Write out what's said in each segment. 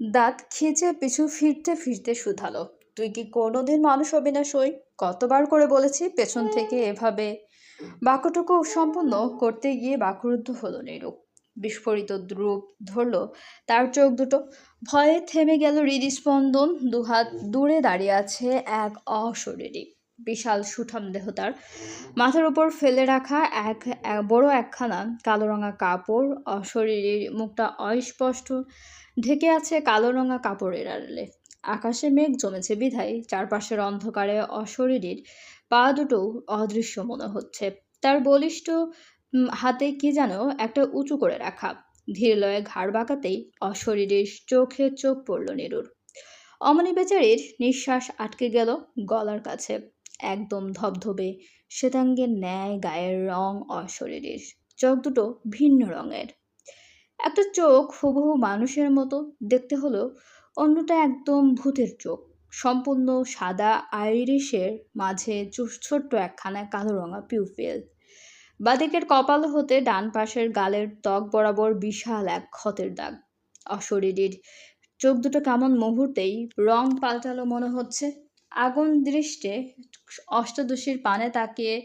দাঁত খিঁচে পিছু ফিরতে ফিরতে শুধালো, তুই কি কোনোদিন মানুষ হবি না সই? কতবার করে বলেছি পেছন থেকে এভাবে। বাক্যটুকু সম্পূর্ণ করতে গিয়ে বাকরুদ্ধ হলো নীরু। বিস্ফোরিত রূপ ধরল তার চোখ দুটো। ভয়ে থেমে গেল হৃদস্পন্দন। দুহাত দূরে দাঁড়িয়ে আছে এক অশরীরী বিশাল সুঠাম দেহ তার। মাথার উপর ফেলে রাখা বড় একখানা কালো রঙা কাপড়। অশরীরীর মুখটা অস্পষ্ট, ঢেকে আছে কালো রঙা কাপড়ের আড়ালে। আকাশে মেঘ জমেছে বিধায় চারপাশের অন্ধকারে অশরীরীর পা দুটো অদৃশ্য মনে হচ্ছে। তার বলিষ্ঠ হাতে কি যেন একটা উঁচু করে রাখা। ধীর লয়ে ঘাড় বাঁকাতেই অশরীরীর চোখে চোখ পড়ল নীরুর। অমনি বেচারির নিঃশ্বাস আটকে গেল গলার কাছে। একদম ধবধবে শ্বেতাঙ্গের ন্যায় গায়ের রং অশরীরীর। চোখ দুটো ভিন্ন রঙের। একটা চোখ হুবহু মানুষের মতো দেখতে হলো, অন্যটা একদম ভূতের চোখ। সম্পূর্ণ সাদা আইরিশের মাঝে ছোট্ট একখানা কালো রঙা পিউপেল। বাঁদিকের কপাল হতে ডান পাশের গালের ত্বক বরাবর বিশাল এক ক্ষতের দাগ। অশরীরীর চোখ দুটো কেমন মুহূর্তেই রং পাল্টালো মনে হচ্ছে। আগুন দৃষ্টে অষ্টাদশীর পানে তাকিয়ে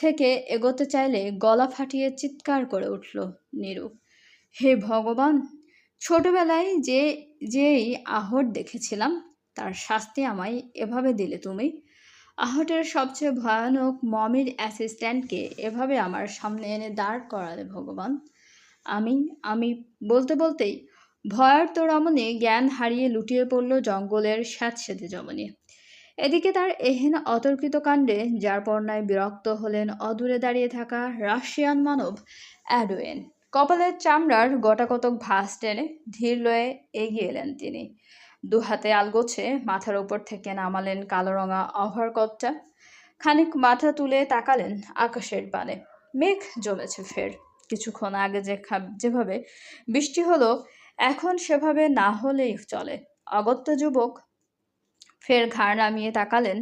থেকে এগোতে চাইলে গলা ফাটিয়ে চিৎকার করে উঠল নীরু। হে ভগবান! ছোটবেলায় যেই আহট দেখেছিলাম তার শাস্তি আমায় এভাবে দিলে তুমি। আহটের সবচেয়ে ভয়ানক মমির অ্যাসিস্ট্যান্টকে এভাবে আমার সামনে এনে দাঁড় করালে ভগবান। আমি আমি বলতে বলতেই ভয়ার্ত রমণী জ্ঞান হারিয়ে লুটিয়ে পড়ল জঙ্গলের স্যাঁতসেঁতে জমনে। এদিকে তার এহেন অতর্কিত কাণ্ডে যারপরনায় বিরক্ত হলেন অদূরে দাঁড়িয়ে থাকা রাশিয়ান মানব অ্যাডওয়েন। কপালের চামড়ার গোটাকতক ভাঁজ টেনে ধীর লয়ে এগিয়ে এলেন তিনি। দুহাতে আলগোছে মাথার উপর থেকে নামালেন কালো রঙা ওভারকোটটা। খানিক মাথা তুলে তাকালেন আকাশের পানে। মেঘ জমেছে ফের। কিছুক্ষণ আগে যেভাবে বৃষ্টি হলো এখন সেভাবে না হলেই চলে। অগত্যা যুবক ফের ঘাড় নামিয়ে তাকালেন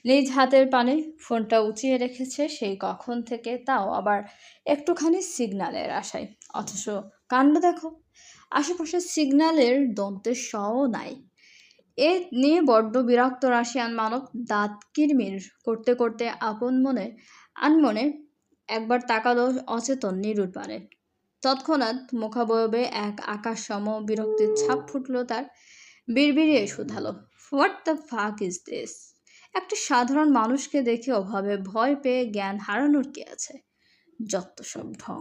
নিজ হাতের পানে। ফোনটা উঁচিয়ে রেখেছে সেই কখন থেকে, তাও আবার একটুখানি সিগন্যালের আশায়। অথচ কাণ্ড দেখো, আশেপাশে সিগন্যালের দন্তের শও নাই। এ নিয়ে বড্ড বিরক্ত রাশিয়ান মানব দাঁত কিরমির করতে করতে আপন মনে আনমনে একবার তাকালো অচেতন নীরুর পানে। তৎক্ষণাৎ মুখাবয়বে এক আকাশ সম বিরক্তির ছাপ ফুটল তার। বিড়বিড়িয়ে শুধালো, what the fuck is this? একটা সাধারণ মানুষকে দেখে ওভাবে ভয় পেয়ে জ্ঞান হারানোর কি আছে? যত সব ঢং।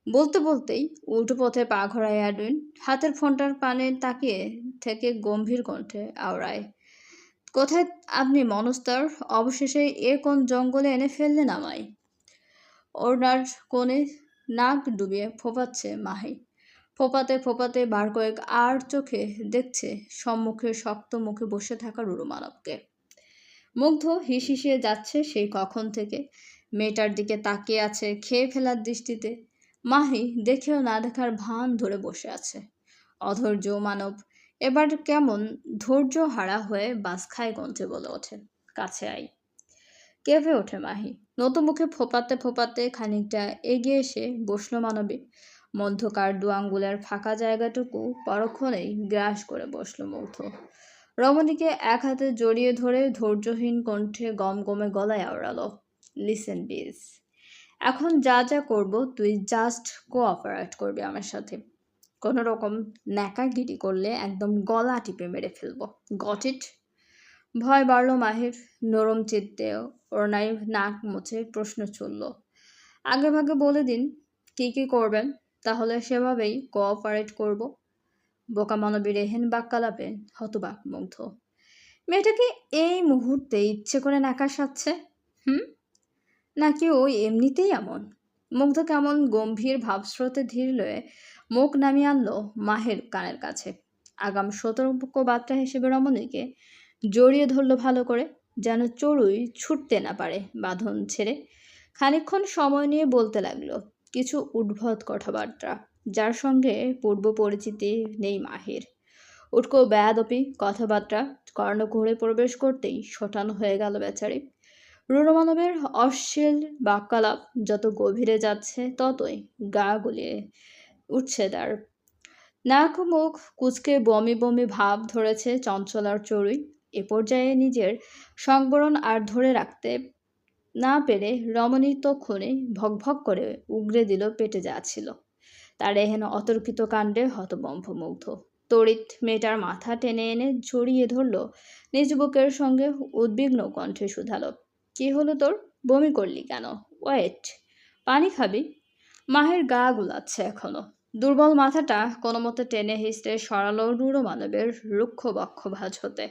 বলতে বলতেই উল্টো পথে পা ঘোরায় অ্যাডুইন। হাতের ফোনটার পানে তাকিয়ে থেকে গম্ভীর কণ্ঠে আওড়ায়, কোথায় আপনি মনস্তার? অবশেষে এ কোন জঙ্গলে এনে ফেললেন আমায়? ওনার কোণে নাক ডুবিয়ে ফোপাচ্ছে মাহি। ফোপাতে ফোপাতে বার কয়েক আর চোখে দেখছে সম্মুখে শক্ত মুখে বসে থাকা রুরু মানবকে। মুগ্ধ হিসিয়ে যাচ্ছে সেই কখন থেকে। মেয়েটার দিকে তাকিয়ে আছে খেয়ে ফেলার দৃষ্টিতে। মাহি দেখেও না দেখার ভান ধরে বসে আছে। অধৈর্য মানব এবার কেমন ধৈর্য হারা হয়ে বাসখায় গন্ধে বলে ওঠে, কাছে আই। কেঁপে ওঠে মাহি। নতুন মুখে ফোপাতে ফোপাতে খানিকটা এগিয়ে এসে বসল মানবী। মধ্যকার দু আঙ্গুলের ফাঁকা জায়গাটুকু পরক্ষণেই গ্রাস করে বসল মুগ্ধ। রমণীকে এক হাতে জড়িয়ে ধরে ধৈর্যহীন কণ্ঠে গমগমে গলায় আওড়ালো, লিসেন বিস, এখন যা যা করব তুই জাস্ট কোঅপারেট করবি আমার সাথে। কোনো রকম ন্যাকাগিরি করলে একদম গলা টিপে মেরে ফেলবো। Got it? ভয় বাড়ল মাহির। নরম চিত্তে ওড়নায় নাক মুছে প্রশ্ন ছুড়ল, আগে ভাগে বলে দিন কি করবেন, তাহলে সেভাবেই কোঅপারেট করব। বোকা মানবীর এহেন বাক্যালাপে হতবাক মুগ্ধ। মেয়েটাকে এই মুহূর্তে ইচ্ছে করে নাকাশাচ্ছে? হুম, নাকি ওই এমনিতেই এমন? মুগ্ধ কেমন গম্ভীর ভাবস্রোতে ধীর লয়ে মুখ নামিয়ে আনলো মাহের কানের কাছে। আগাম সতর্ক বার্তা হিসেবে রমণীকে জড়িয়ে ধরল ভালো করে, যেন চড়ুই ছুটতে না পারে বাঁধন ছেড়ে। খানিকক্ষণ সময় নিয়ে বলতে লাগলো কিছু উদ্ভট কথাবার্তা, যার সঙ্গে পূর্ব পরিচিতি নেই মাহির। উটকো বেয়াদপি কথাবার্তা কর্ণকুহরে প্রবেশ করতেই শোটানো হয়ে গেল বেচারি। রুরমানবের অশ্লীল বাক্যালাপ যত গভীরে যাচ্ছে ততই গা গুলিয়ে উঠছে তার। নাক ও মুখ কুঁচকে বমি বমি ভাব ধরেছে চঞ্চলার চড়ুই। এ পর্যায়ে নিজের সংবরণ আর ধরে রাখতে না পেরে রমণী তক্ষণে ভকভক করে উগরে দিল পেটে যা ছিল। তার এহেন অতর্কিত কাণ্ডে হতবম্ব মুগ্ধ। তড়িৎ মেয়েটার মাথা টেনে এনে জড়িয়ে ধরল নিজ বুকের সঙ্গে, উদ্বিগ্ন কণ্ঠে শুধালো, কি হলো তোর? বমি করলি কেন? ওয়েট, পানি খাবি? মাহের গা গুলাচ্ছে এখনো। দুর্বল মাথাটা কোনো মতে টেনে হিঁচড়ে সরালো রূঢ় মানবের রুক্ষ বক্ষ ভাঁজ হতে।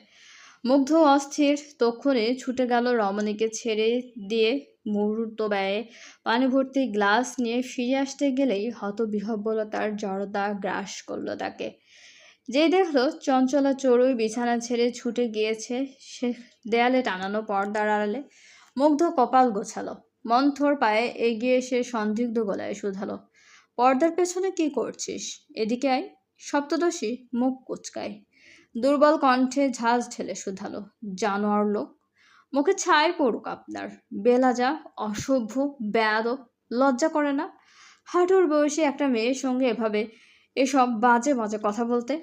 মুগ্ধ অস্থির তক্ষণে ছুটে গেল রমণীকে ছেড়ে দিয়ে, মুহূর্ত ব্যয়ে পানি ভর্তি গ্লাস নিয়ে ফিরে আসতে গেলেই হতবিহ্বলতার জড়তা গ্রাস করল তাকে। যেই দেখলো চঞ্চলা চড়ুই বিছানা ছেড়ে ছুটে গিয়েছে সে দেয়ালে টানানো পর্দার আড়ালে, মুগ্ধ কপাল গোছালো। মন্থর পায়ে এগিয়ে এসে সন্দিগ্ধ গলায় শুধালো, পর্দার পেছনে কি করছিস? এদিকে আয়। সপ্তদশী মুখ কুচকায়, দুর্বল কণ্ঠে ঝাঁজ ঢেলে শুধালো, জানোয়ার লোক, মুখে ছাই পড়ুক আপনার, বেলাজা, অসভ্য, বেয়াদব, লজ্জা করে না হাঁটুর বয়সী একটা মেয়ের সঙ্গে এভাবে এসব বাজে বাজে কথা বলতে?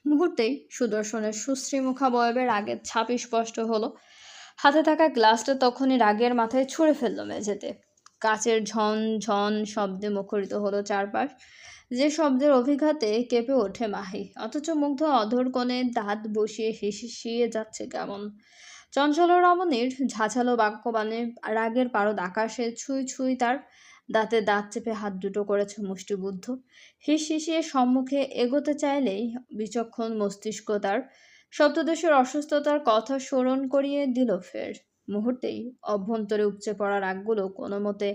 মুহূর্তেই সুদর্শনের সুশ্রী মুখাবয়বের রাগের ছাপ স্পষ্ট হলো। হাতে থাকা গ্লাসটা তখনই রাগের মাথায় ছুঁড়ে ফেললো মেঝেতে। কাচের ঝন ঝন শব্দে মুখরিত হলো চারপাশ, যে শব্দের অভিঘাতে কেঁপে ওঠে মাহি, অথচ মুগ্ধ অধর কোণে দাঁত বসিয়ে হিসিয়ে যাচ্ছে কেমন। চঞ্চল রমণীর ঝাঁঝালো বাক্যবাণে রাগের পারদ আকাশে ছুঁই ছুঁই, তার দাঁতে দাঁত চেপে হাত দুটো করেছে মুষ্টিবুদ্ধ। হিসিয়ে সম্মুখে এগোতে চাইলেই বিচক্ষণ মস্তিষ্ক তার সপ্তদশের অসুস্থতার কথা স্মরণ করিয়ে দিল ফের। মুহূর্তেই অভ্যন্তরে উপচে পড়া রাগগুলো কোনো মতে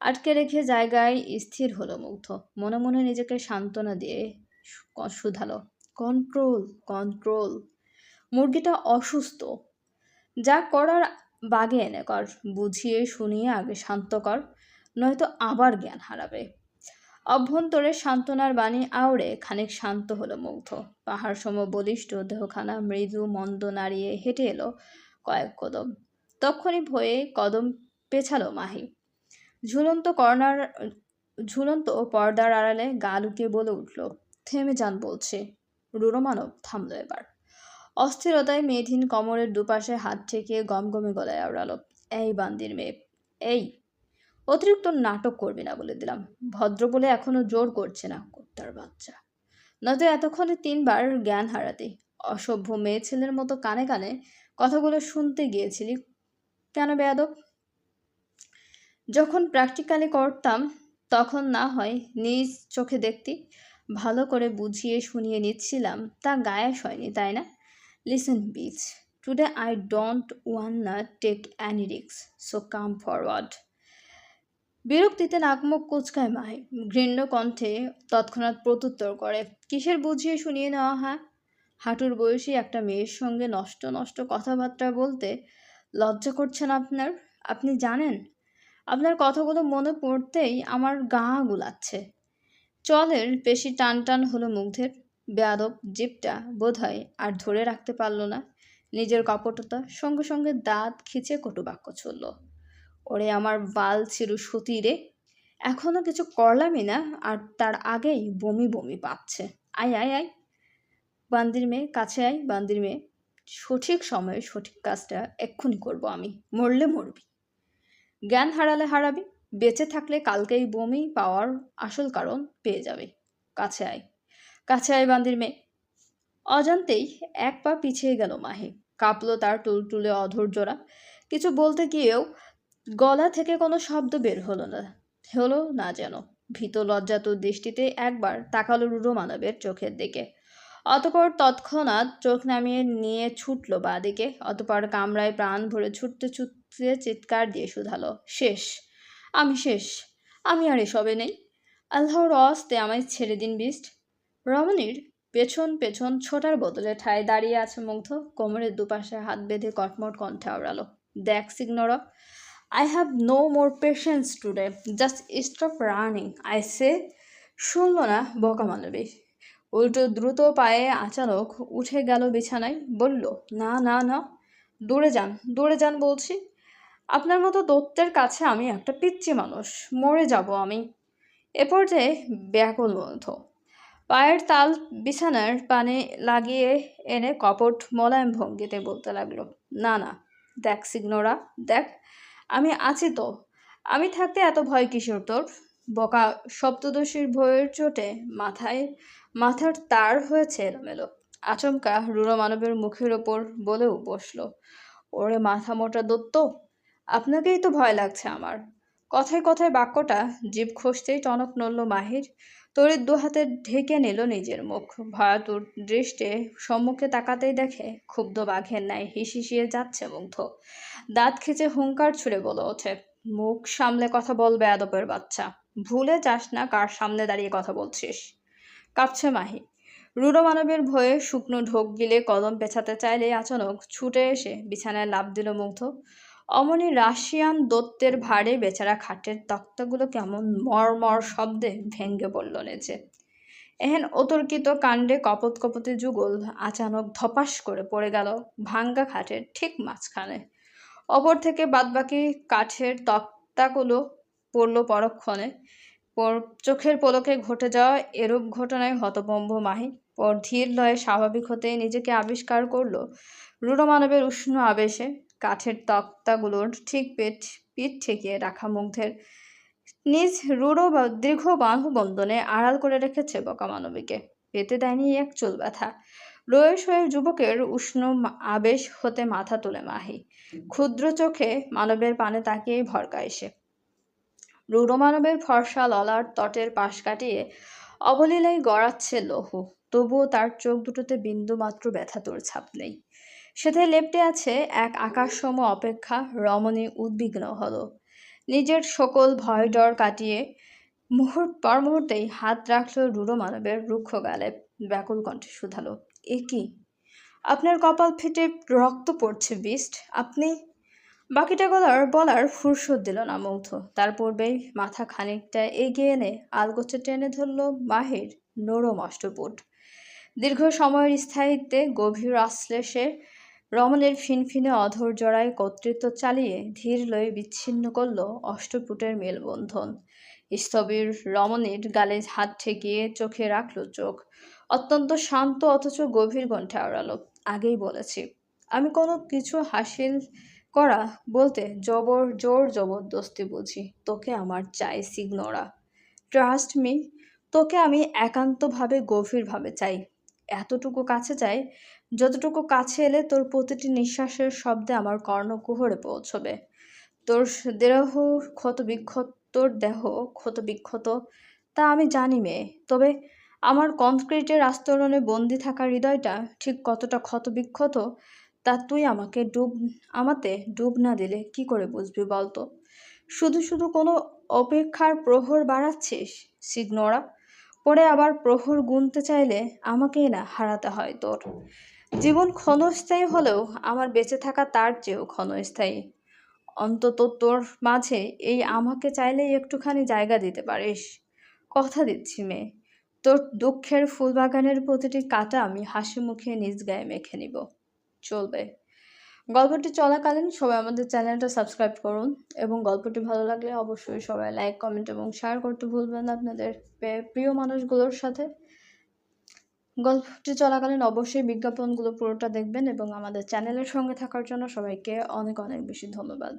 আটকে রেখে জায়গায় স্থির হলো মুগ্ধ। মনে মনে নিজেকে সান্ত্বনা দিয়ে শুধালো, কন্ট্রোল কন্ট্রোল, মুরগিটা অসুস্থ, যা করার বাগে এনে কর, বুঝিয়ে শুনিয়ে আগে শান্ত কর, নয়তো আবার জ্ঞান হারাবে। অভ্যন্তরে সান্ত্বনার বাণী আওড়ে খানিক শান্ত হলো মুগ্ধ। পাহাড় সম বলিষ্ঠ দেহখানা মৃদু মন্দ নাড়িয়ে হেঁটে এলো কয়েক কদম। তক্ষণি ভয়ে কদম পেছালো মাহি। ঝুলন্ত পর্দার আড়ালে গা লুকিয়ে বলে উঠল, থেমে যান বলছে। রূঢ়মানব থামলো এবার। অস্থিরতায় মেয়েধীন কোমরের দুপাশে হাত ঠেকিয়ে গমগমে গলায় আওড়ালো, এই বান্দির মেয়ে, এই, অতিরিক্ত নাটক করবি না বলে দিলাম। ভদ্র বলে এখনো জোর করছে না কুত্তার বাচ্চা, নয়তো এতক্ষণে 3বার জ্ঞান হারাতে। অসভ্য মেয়ে ছেলের মতো কানে কানে কথাগুলো শুনতে গিয়েছিলি কেন বেয়াদব? যখন প্র্যাকটিক্যালি করতাম তখন না হয় নিজ চোখে দেখতি, ভালো করে বুঝিয়ে শুনিয়ে নিচ্ছিলাম, তা গায়ে হয়নি তাই না? Listen bitch, today I don't wanna take any risk, so come forward. বিরক্তিতে নাকমুখ কুচকায় মাহি, ঘৃণ্য কণ্ঠে তৎক্ষণাৎ প্রত্যুত্তর করে, কিসের বুঝিয়ে শুনিয়ে নেওয়া? হ্যাঁ, হাঁটুর বয়সী একটা মেয়ের সঙ্গে নষ্ট নষ্ট কথাবার্তা বলতে লজ্জা করছে না আপনার? আপনি জানেন, আপনার কথাগুলো মনে পড়তেই আমার গা গুলাচ্ছে। চলের পেশি টান টান হলো মুগ্ধের। বেয়াদব জিভটা বোধহয় আর ধরে রাখতে পারল না নিজের কপটতা, সঙ্গে সঙ্গে দাঁত খিচে কটুবাক্য ছুড়ল, ওরে আমার বাল ছিঁড়ু সতী রে, এখনো কিছু করলামই না আর তার আগেই বমি বমি পাচ্ছে। আয় আয় আয় বান্দির মেয়ে, কাছে আয় বান্দির মেয়ে, সঠিক সময়ে সঠিক কাজটা এক্ষুনি করব আমি, মরলে মরবি, জ্ঞান হারালে হারাবি, বেঁচে থাকলে কালকেই বমি পাওয়ার আসল কারণ পেয়ে যাবে। কাছে আয়, কাছে আয় বান্দির মেয়ে। অজান্তেই এক পা পিছিয়ে গেল মাহি, কাঁপলো তার টুলটুলে অধর জোড়া। কিছু বলতে গিয়েও গলা থেকে কোনো শব্দ বের হলো না যেন। ভীত লজ্জাত দৃষ্টিতে একবার তাকালো রূঢ় মানবের চোখের দিকে, অতপর তৎক্ষণাৎ চোখ নামিয়ে নিয়ে ছুটল বাঁদিকে, অতপর কামরায় প্রাণ ভরে ছুটতে ছুটতে চিৎকার দিয়ে শুধালো, শেষ, আমি শেষ, আমি আর এসবে নেই, আল্লাহর অস্তে আমায় ছেড়ে দিন বিস্ট। রমণীর পেছন পেছন ছোটার বদলে ঠায় দাঁড়িয়ে আছে মুগ্ধ, কোমরের দুপাশে হাত বেঁধে কটমট কণ্ঠে আওড়ালো, দেখ সিগনোরা, I have no more patience today. Just stop running, I say. শুনল না বোকা মানবী, উল্টো দ্রুত পায়ে আচানক উঠে গেল বিছানায়, বলল, না না না, দূরে যান বলছি। আপনার মতো দত্তের কাছে আমি একটা পিচ্চি মানুষ, মরে যাব আমি। এ পর্যায়ে ব্যাকুল মুগ্ধ, পায়ের তাল বিছানার পানে লাগিয়ে এনে কপট মোলায়েম ভঙ্গিতে বলতে লাগলো, না না, দেখ সিগনোরা, দেখ আমি আছি তো। আমি থাকতে এত ভয় কিসের তোর? বকা সপ্তদশীর ভয়ের চোটে মাথার তার হয়েছে এলোমেলো। আচমকা রুড়ো মানবের মুখের ওপর বলেও বসলো, ওরে মাথা মোটা দত্ত, আপনাকেই তো ভয় লাগছে আমার। কথায় কথায় বাক্যটা জিভ খসতেই টনক নড়ল মাহির। তড়িৎ দুহাতে ঢেকে নিল নিজের মুখ। ভয়াতুর দৃষ্টে সম্মুখে তাকাতেই দেখে ক্ষুব্ধ বাঘের ন্যায় হিসিয়ে যাচ্ছে মুগ্ধ। দাঁত খিচে হুংকার ছুড়ে বলে ওঠে, মুখ সামলে কথা বল বেয়াদবের বাচ্চা। ভুলে যাস না কার সামনে দাঁড়িয়ে কথা বলছিস। কাঁপছে মাহি। রূঢ় মানবের ভয়ে শুকনো ঢোক গিলে কদম পেছাতে চাইলে আচানক ছুটে এসে বিছানায় লাফ দিল মুগ্ধ। অমনি রাশিয়ান দত্তের ভারে বেচারা খাটের তক্তাগুলো কেমন মরমর শব্দে ভেঙ্গে পড়ল নেচে। এহেন অতর্কিত কাণ্ডে কপত কপতে যুগল আচানক ধপাস করে পড়ে গেল ভাঙ্গা খাটের ঠিক মাঝখানে। অপর থেকে বাদবাকি কাঠের তক্তাগুলো পড়ল পরক্ষণে। চোখের পলকে ঘটে যাওয়া এরূপ ঘটনায় হতভম্ব মাহি। পর ধীর লয়ে স্বাভাবিক হতেই নিজেকে আবিষ্কার করল রূঢ় মানবের উষ্ণ আবেশে। কাঠের তক্তাগুলোর ঠিক পিঠ ঠেকিয়ে রাখা মুগ্ধের নিজ রূঢ় বা দীর্ঘ বাহুবন্ধনে আড়াল করে রেখেছে বকা মানবীকে। পেতে দেয়নি এক চুল ব্যথা। রয়েস হয়ে যুবকের উষ্ণ আবেশ হতে মাথা তোলে মাহি। ক্ষুদ্র চোখে মানবের পানে তাকিয়েই ভরকায় সে। রূঢ় মানবের ফর্সা ললার তটের পাশ কাটিয়ে অবলীলায় গড়াচ্ছে লৌহ, তবুও তার চোখ দুটোতে বিন্দু মাত্র ব্যথাতুর ছাপ নেই। সেথায় লেপ্টে আছে এক আকাশসম অপেক্ষা। রমণী উদ্বিগ্ন হলো। নিজের সকল ভয় ডর কাটিয়ে পর মুহূর্তেই হাত রাখল রূঢ় মানবের রুক্ষ গালে। ব্যাকুল কণ্ঠে শুধালো, এ কি? আপনার কপাল ফেটে রক্ত পড়ছে বিস্ট। আপনি? বাকিটা বলার ফুরসত দিল না মুগ্ধ। তার পূর্বেই মাথা খানিকটা এগিয়ে এনে আলগোছে টেনে ধরল মাহির নরম অষ্টপুট। দীর্ঘ সময়ের স্থায়িত্বে গভীর আশ্লেষে রমণের ফিনফিনে অধর জড়ায় কর্তৃত্ব চালিয়ে ধীর লয়ে বিচ্ছিন্ন করল অষ্টপুটের মেলবন্ধন। স্থবির রমণীর গালে হাত ঠেকিয়ে চোখে রাখল চোখ। অত্যন্ত শান্ত অথচ গভীর কণ্ঠে আওড়ালো, আগেই বলেছি, আমি কোনো কিছু হাসিল করা বলতে জোর জবরদস্তি বুঝি। তোকে আমার চাই সিগনোরা, ট্রাস্ট মি। তোকে আমি একান্তভাবে গভীরভাবে চাই। এতটুকু কাছে চাই যতটুকু কাছে এলে তোর প্রতিটি নিঃশ্বাসের শব্দে আমার কর্ণকুহরে পৌঁছবে। তোর দেহ ক্ষত বিক্ষত তা আমি জানি মেয়ে, তবে আমার কনক্রিটের আস্তরণে বন্দি থাকা হৃদয়টা ঠিক কতটা ক্ষত বিক্ষত তা তুই আমাতে ডুব না দিলে কি করে বুঝবি বলতো? শুধু শুধু কোনো অপেক্ষার প্রহর বাড়াচ্ছিস সিগনোরা। পরে আবার প্রহর গুনতে চাইলে আমাকেই না হারাতে হয় তোর। জীবন ক্ষণস্থায়ী হলেও আমার বেঁচে থাকা তার চেয়েও ক্ষণস্থায়ী। অন্তত তোর মাঝে এই আমাকে চাইলেই একটুখানি জায়গা দিতে পারিস। কথা দিচ্ছি মেয়ে, তোর দুঃখের ফুলবাগানের প্রতিটি কাঁটা আমি হাসি মুখে নিজ গায়ে মেখে নিব। চলবে? গল্পটি চলাকালীন সবাই আমাদের চ্যানেলটা সাবস্ক্রাইব করুন এবং গল্পটি ভালো লাগলে অবশ্যই সবাই লাইক, কমেন্ট এবং শেয়ার করতে ভুলবেন না আপনাদের প্রিয় মানুষগুলোর সাথে। গল্পটি চলাকালীন অবশ্যই বিজ্ঞাপনগুলো পুরোটা দেখবেন এবং আমাদের চ্যানেলের সঙ্গে থাকার জন্য সবাইকে অনেক অনেক বেশি ধন্যবাদ।